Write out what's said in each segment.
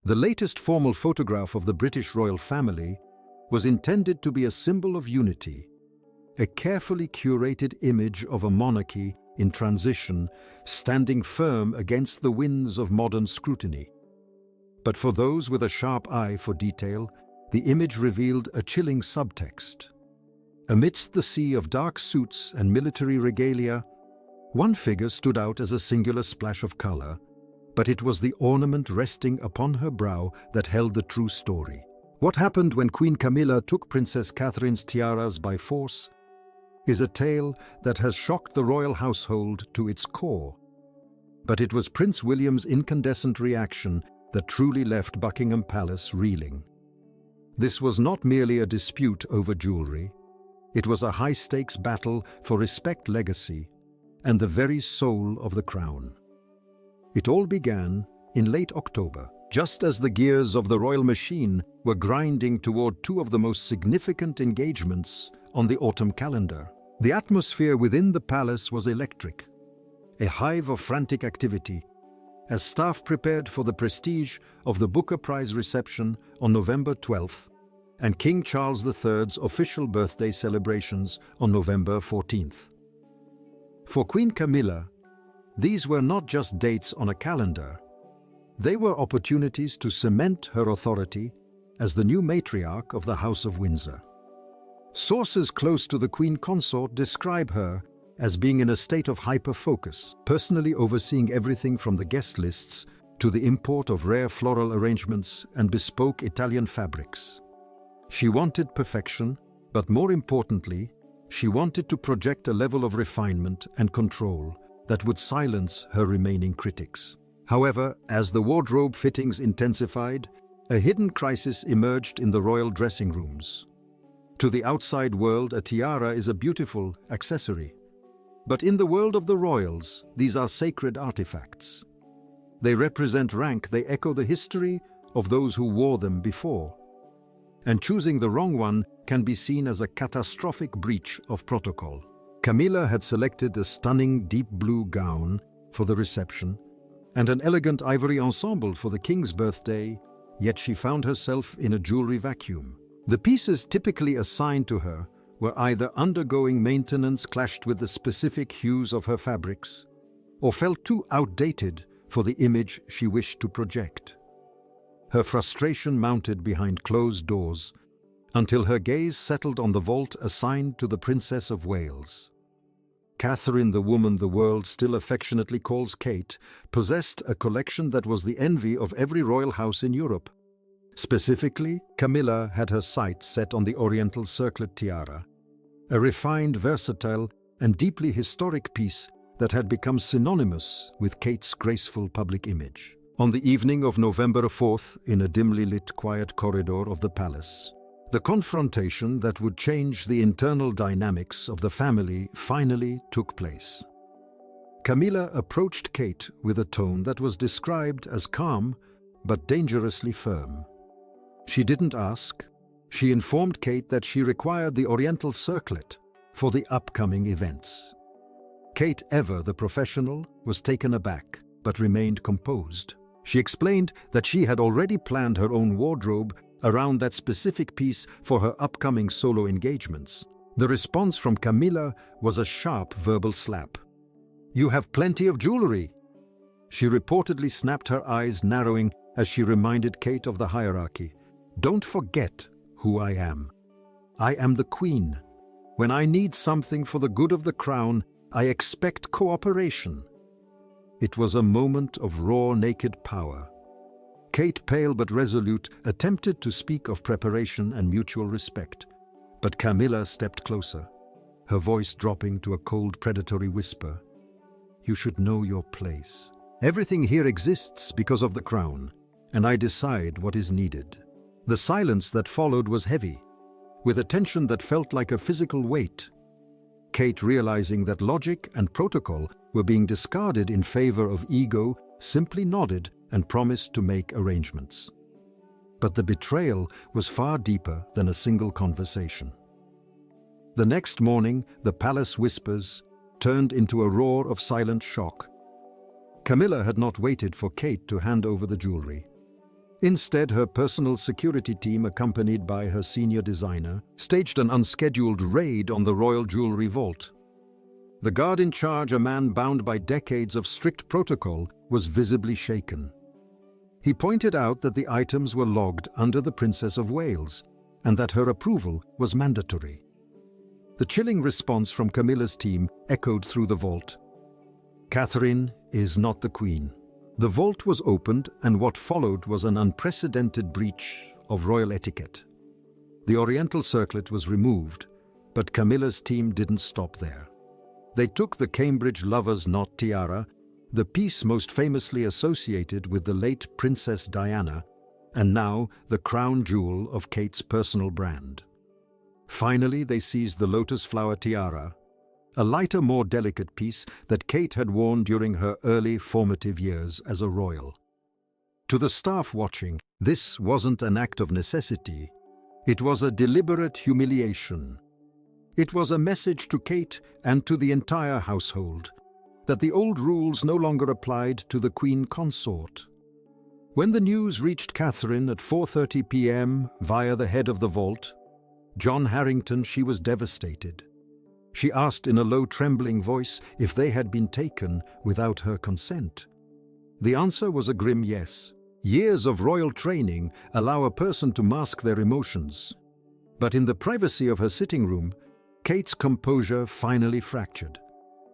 The latest formal photograph of the British royal family was intended to be a symbol of unity, a carefully curated image of a monarchy in transition, standing firm against the winds of modern scrutiny. But for those with a sharp eye for detail, the image revealed a chilling subtext. Amidst the sea of dark suits and military regalia, one figure stood out as a singular splash of color, but it was the ornament resting upon her brow that held the true story. What happened when Queen Camilla took Princess Catherine's tiaras by force is a tale that has shocked the royal household to its core. But it was Prince William's incandescent reaction that truly left Buckingham Palace reeling. This was not merely a dispute over jewelry. It was a high-stakes battle for respect, legacy, and the very soul of the crown. It all began in late October, just as the gears of the royal machine were grinding toward two of the most significant engagements on the autumn calendar. The atmosphere within the palace was electric, a hive of frantic activity, as staff prepared for the prestige of the Booker Prize reception on November 12th and King Charles III's official birthday celebrations on November 14th. For Queen Camilla, these were not just dates on a calendar. They were opportunities to cement her authority as the new matriarch of the House of Windsor. Sources close to the Queen Consort describe her as being in a state of hyper-focus, personally overseeing everything from the guest lists to the import of rare floral arrangements and bespoke Italian fabrics. She wanted perfection, but more importantly, she wanted to project a level of refinement and control that would silence her remaining critics. However, as the wardrobe fittings intensified, a hidden crisis emerged in the royal dressing rooms. To the outside world, a tiara is a beautiful accessory. But in the world of the royals, these are sacred artifacts. They represent rank, they echo the history of those who wore them before. And choosing the wrong one can be seen as a catastrophic breach of protocol. Camilla had selected a stunning deep blue gown for the reception and an elegant ivory ensemble for the king's birthday, yet she found herself in a jewelry vacuum. The pieces typically assigned to her were either undergoing maintenance, clashed with the specific hues of her fabrics, or felt too outdated for the image she wished to project. Her frustration mounted behind closed doors until her gaze settled on the vault assigned to the Princess of Wales. Catherine, the woman the world still affectionately calls Kate, possessed a collection that was the envy of every royal house in Europe. Specifically, Camilla had her sights set on the Oriental circlet tiara, a refined, versatile, and deeply historic piece that had become synonymous with Kate's graceful public image. On the evening of November 4th, in a dimly lit, quiet corridor of the palace, the confrontation that would change the internal dynamics of the family finally took place. Camilla approached Kate with a tone that was described as calm but dangerously firm. She didn't ask. She informed Kate that she required the Oriental circlet for the upcoming events. Kate, ever the professional, was taken aback but remained composed. She explained that she had already planned her own wardrobe around that specific piece for her upcoming solo engagements. The response from Camilla was a sharp verbal slap. "You have plenty of jewelry." She reportedly snapped, her eyes narrowing as she reminded Kate of the hierarchy. "Don't forget who I am. I am the queen. When I need something for the good of the crown, I expect cooperation." It was a moment of raw, naked power. Kate, pale but resolute, attempted to speak of preparation and mutual respect. But Camilla stepped closer, her voice dropping to a cold, predatory whisper. "You should know your place. Everything here exists because of the crown, and I decide what is needed." The silence that followed was heavy, with a tension that felt like a physical weight. Kate, realizing that logic and protocol were being discarded in favor of ego, simply nodded and promised to make arrangements. But the betrayal was far deeper than a single conversation. The next morning, the palace whispers turned into a roar of silent shock. Camilla had not waited for Kate to hand over the jewelry. Instead, her personal security team, accompanied by her senior designer, staged an unscheduled raid on the royal jewelry vault. The guard in charge, a man bound by decades of strict protocol, was visibly shaken. He pointed out that the items were logged under the Princess of Wales and that her approval was mandatory. The chilling response from Camilla's team echoed through the vault. "Catherine is not the Queen." The vault was opened, and what followed was an unprecedented breach of royal etiquette. The Oriental circlet was removed, but Camilla's team didn't stop there. They took the Cambridge lover's knot tiara, the piece most famously associated with the late Princess Diana, and now the crown jewel of Kate's personal brand. Finally, they seized the lotus flower tiara, a lighter, more delicate piece that Kate had worn during her early formative years as a royal. To the staff watching, this wasn't an act of necessity. It was a deliberate humiliation. It was a message to Kate and to the entire household that the old rules no longer applied to the Queen Consort. When the news reached Catherine at 4:30 p.m. via the head of the vault, John Harrington, she was devastated. She asked in a low, trembling voice if they had been taken without her consent. The answer was a grim yes. Years of royal training allow a person to mask their emotions. But in the privacy of her sitting room, Kate's composure finally fractured.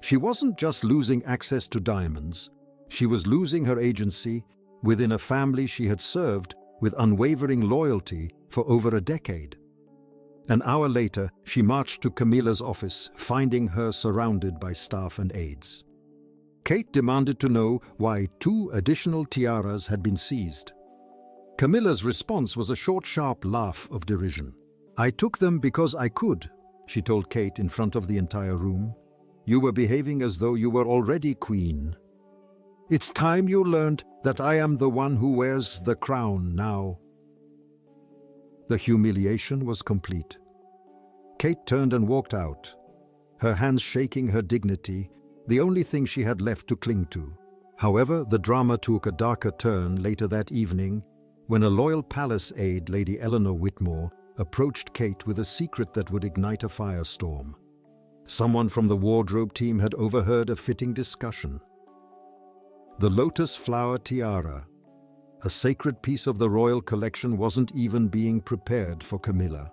She wasn't just losing access to diamonds, she was losing her agency within a family she had served with unwavering loyalty for over a decade. An hour later, she marched to Camilla's office, finding her surrounded by staff and aides. Kate demanded to know why 2 additional tiaras had been seized. Camilla's response was a short, sharp laugh of derision. "I took them because I could," she told Kate in front of the entire room. "You were behaving as though you were already queen. It's time you learned that I am the one who wears the crown now." The humiliation was complete. Kate turned and walked out, her hands shaking her dignity, the only thing she had left to cling to. However, the drama took a darker turn later that evening when a loyal palace aide, Lady Eleanor Whitmore, approached Kate with a secret that would ignite a firestorm. Someone from the wardrobe team had overheard a fitting discussion. The lotus flower tiara, a sacred piece of the royal collection, wasn't even being prepared for Camilla.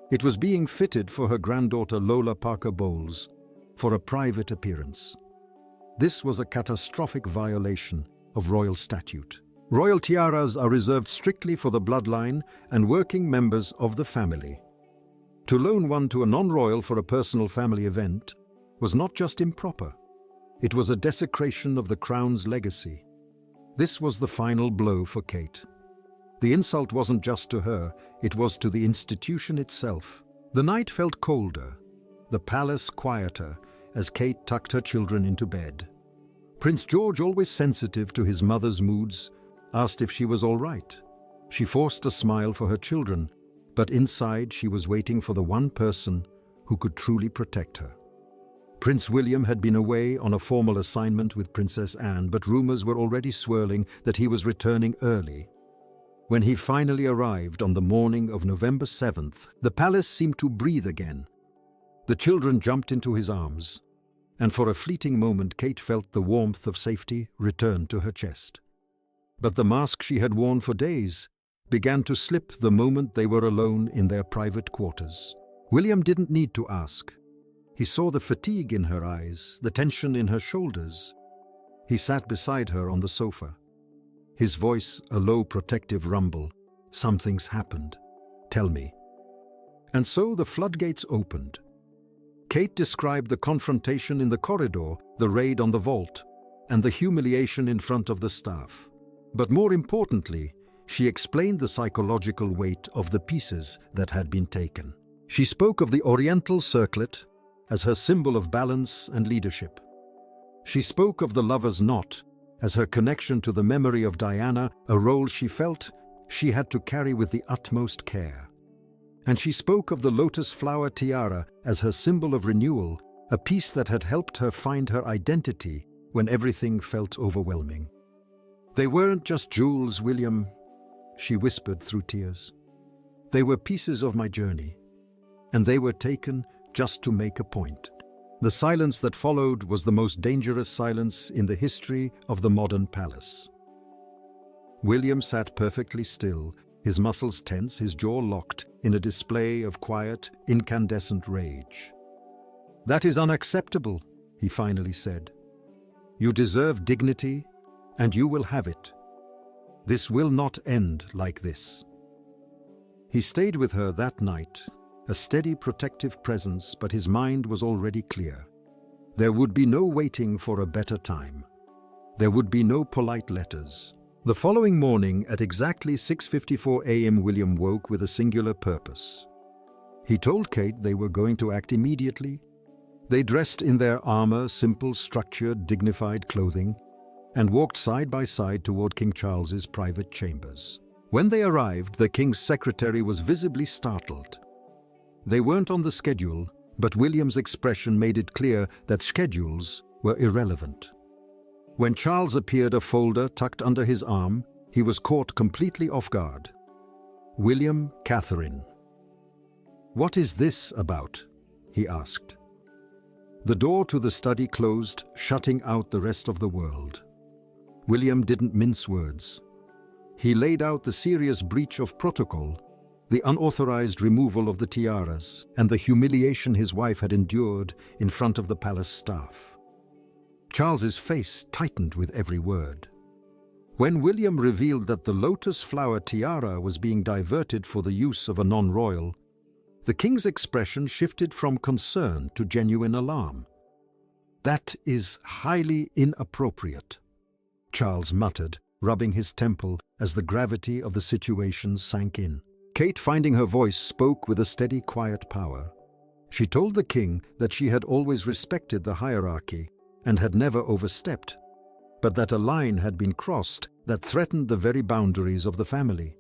It was being fitted for her granddaughter Lola Parker Bowles for a private appearance. This was a catastrophic violation of royal statute. Royal tiaras are reserved strictly for the bloodline and working members of the family. To loan one to a non-royal for a personal family event was not just improper, it was a desecration of the crown's legacy. This was the final blow for Kate. The insult wasn't just to her, it was to the institution itself. The night felt colder, the palace quieter, as Kate tucked her children into bed. Prince George, always sensitive to his mother's moods, asked if she was all right. She forced a smile for her children, but inside she was waiting for the one person who could truly protect her. Prince William had been away on a formal assignment with Princess Anne, but rumors were already swirling that he was returning early. When he finally arrived on the morning of November 7th, the palace seemed to breathe again. The children jumped into his arms, and for a fleeting moment Kate felt the warmth of safety return to her chest. But the mask she had worn for days began to slip the moment they were alone in their private quarters. William didn't need to ask. He saw the fatigue in her eyes, the tension in her shoulders. He sat beside her on the sofa, his voice a low protective rumble. "Something's happened. Tell me." And so the floodgates opened. Kate described the confrontation in the corridor, the raid on the vault, and the humiliation in front of the staff. But more importantly, she explained the psychological weight of the pieces that had been taken. She spoke of the Oriental circlet as her symbol of balance and leadership. She spoke of the lover's knot as her connection to the memory of Diana, a role she felt she had to carry with the utmost care. And she spoke of the lotus flower tiara as her symbol of renewal, a piece that had helped her find her identity when everything felt overwhelming. They weren't just jewels, William. she whispered through tears. They were pieces of my journey, and they were taken just to make a point. The silence that followed was the most dangerous silence in the history of the modern palace. William sat perfectly still, his muscles tense, his jaw locked, in a display of quiet, incandescent rage. "That is unacceptable," he finally said. "You deserve dignity, and you will have it. This will not end like this." He stayed with her that night, a steady protective presence, but his mind was already clear. There would be no waiting for a better time. There would be no polite letters. The following morning, at exactly 6:54 a.m., William woke with a singular purpose. He told Kate they were going to act immediately. They dressed in their armor, simple, structured, dignified clothing, and walked side by side toward King Charles's private chambers. When they arrived, the king's secretary was visibly startled. They weren't on the schedule, but William's expression made it clear that schedules were irrelevant. When Charles appeared, a folder tucked under his arm, he was caught completely off guard. "William, Catherine." "What is this about?" he asked. The door to the study closed, shutting out the rest of the world. William didn't mince words. He laid out the serious breach of protocol, the unauthorized removal of the tiaras, and the humiliation his wife had endured in front of the palace staff. Charles's face tightened with every word. When William revealed that the lotus flower tiara was being diverted for the use of a non-royal, the king's expression shifted from concern to genuine alarm. "That is highly inappropriate," Charles muttered, rubbing his temple as the gravity of the situation sank in. Kate, finding her voice, spoke with a steady, quiet power. She told the king that she had always respected the hierarchy and had never overstepped, but that a line had been crossed that threatened the very boundaries of the family.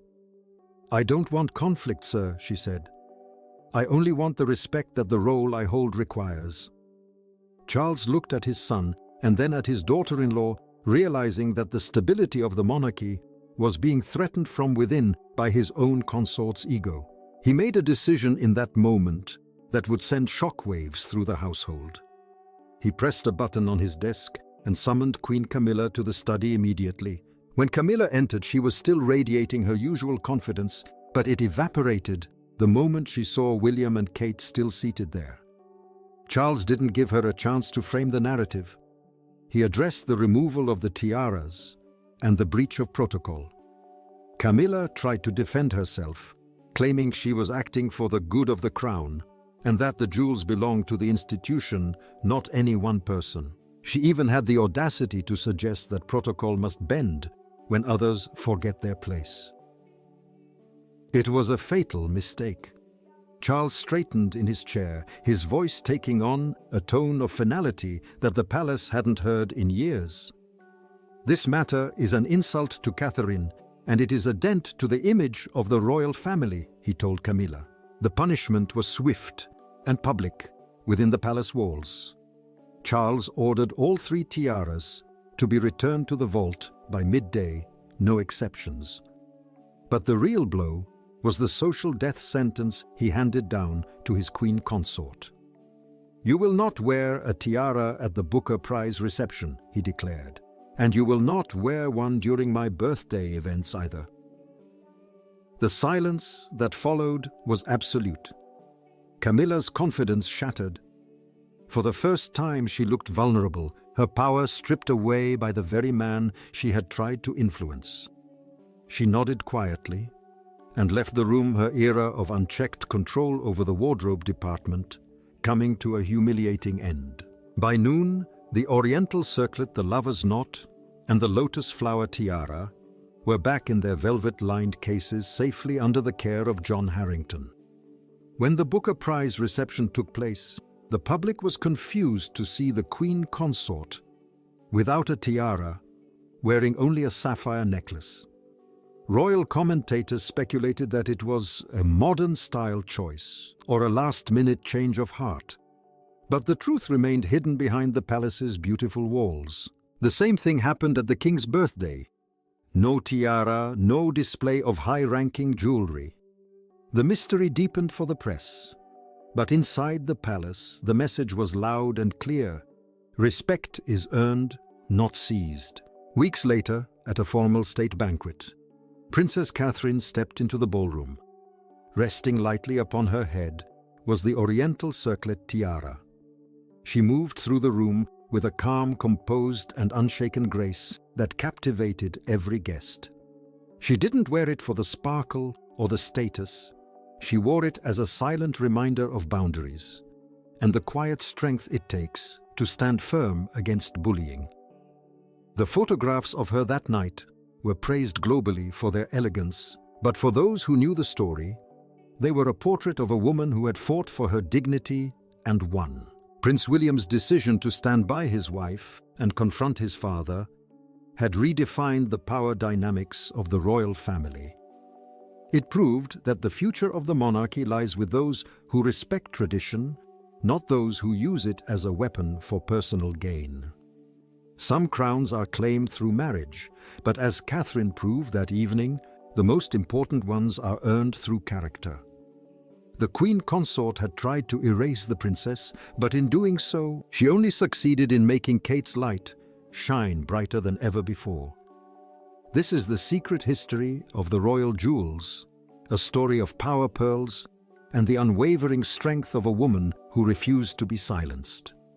"I don't want conflict, sir," she said. "I only want the respect that the role I hold requires." Charles looked at his son and then at his daughter-in-law, realizing that the stability of the monarchy was being threatened from within by his own consort's ego. He made a decision in that moment that would send shockwaves through the household. He pressed a button on his desk and summoned Queen Camilla to the study immediately. When Camilla entered, she was still radiating her usual confidence, but it evaporated the moment she saw William and Kate still seated there. Charles didn't give her a chance to frame the narrative. He addressed the removal of the tiaras and the breach of protocol. Camilla tried to defend herself, claiming she was acting for the good of the crown and that the jewels belonged to the institution, not any one person. She even had the audacity to suggest that protocol must bend when others forget their place. It was a fatal mistake. Charles straightened in his chair, his voice taking on a tone of finality that the palace hadn't heard in years. "This matter is an insult to Catherine, and it is a dent to the image of the royal family," he told Camilla. The punishment was swift and public within the palace walls. Charles ordered all 3 tiaras to be returned to the vault by midday, no exceptions. But the real blow was the social death sentence he handed down to his queen consort. "You will not wear a tiara at the Booker Prize reception," he declared, "and you will not wear one during my birthday events either." The silence that followed was absolute. Camilla's confidence shattered. For the first time, she looked vulnerable, her power stripped away by the very man she had tried to influence. She nodded quietly and left the room, her era of unchecked control over the wardrobe department coming to a humiliating end. By noon, the oriental circlet, the lover's knot, and the lotus flower tiara were back in their velvet-lined cases safely under the care of John Harrington. When the Booker Prize reception took place, the public was confused to see the queen consort without a tiara, wearing only a sapphire necklace. Royal commentators speculated that it was a modern-style choice or a last-minute change of heart. But the truth remained hidden behind the palace's beautiful walls. The same thing happened at the king's birthday. No tiara, no display of high-ranking jewelry. The mystery deepened for the press. But inside the palace, the message was loud and clear. Respect is earned, not seized. Weeks later, at a formal state banquet, Princess Catherine stepped into the ballroom. Resting lightly upon her head was the oriental circlet tiara. She moved through the room with a calm, composed, and unshaken grace that captivated every guest. She didn't wear it for the sparkle or the status. She wore it as a silent reminder of boundaries and the quiet strength it takes to stand firm against bullying. The photographs of her that night were praised globally for their elegance, but for those who knew the story, they were a portrait of a woman who had fought for her dignity and won. Prince William's decision to stand by his wife and confront his father had redefined the power dynamics of the royal family. It proved that the future of the monarchy lies with those who respect tradition, not those who use it as a weapon for personal gain. Some crowns are claimed through marriage, but as Catherine proved that evening, the most important ones are earned through character. The queen consort had tried to erase the princess, but in doing so, she only succeeded in making Kate's light shine brighter than ever before. This is the secret history of the royal jewels, a story of power pearls and the unwavering strength of a woman who refused to be silenced.